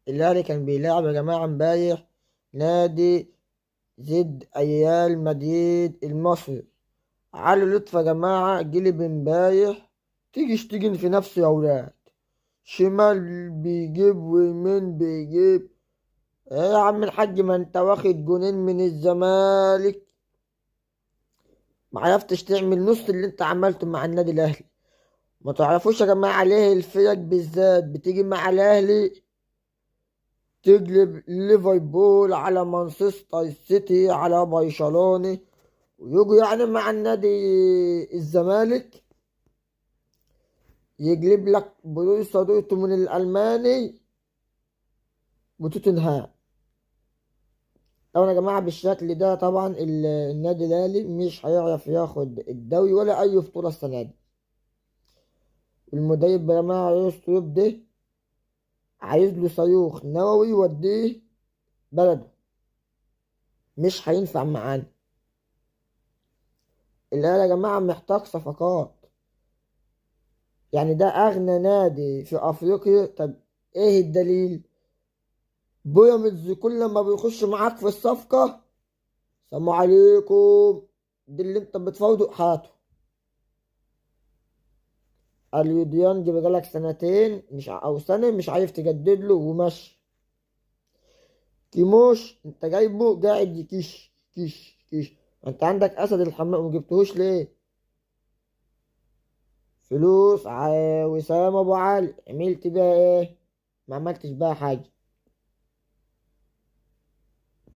الاهلي كان بيلعب يا جماعة امبارح نادي زد ايال مدريد المصري. علي لطفي يا جماعة جلب امبارح، تيجي تيجي في نفسه يا ولاد، شمال بيجيب ويمين بيجيب. ايه يا عم الحاج، ما انت واخد جونين من الزمالك، ما عرفتش تعمل نص اللي انت عملته مع النادي الاهلي. ما تعرفوش يا جماعة ليه الفرق بالذات بتيجي مع الاهلي تجلب ليفربول على مانشستر سيتي على برشلونة، ويجوا يعني مع النادي الزمالك يجلب لك بروسيا دورتموند الألماني وتوتنهام. طبعا يا جماعة بالشكل ده طبعا النادي الأهلي مش هيعرف ياخد الدوري ولا أي بطولة السنة دي. المدرب يا جماعة يوسف ده عايز له صاروخ نووي يوديه بلده، مش هينفع معانا. الأهلي يا جماعة محتاج صفقات، يعني ده أغنى نادي في أفريقيا. طب إيه الدليل؟ بيراميدز كل ما بيخش معاك في الصفقة سلام عليكم، دي اللي انت بتفاوضه حياته. اليو ديانج بقالك سنتين مش او سنة مش عارف تجدد له وماشي. كيموش انت جايبه قاعد يكيش كيش كيش. انت عندك اسد الحمام وجبتهوش ليه؟ فلوس وسام ابو علي عملت بيها ايه؟ ما عملتش بيها حاجة.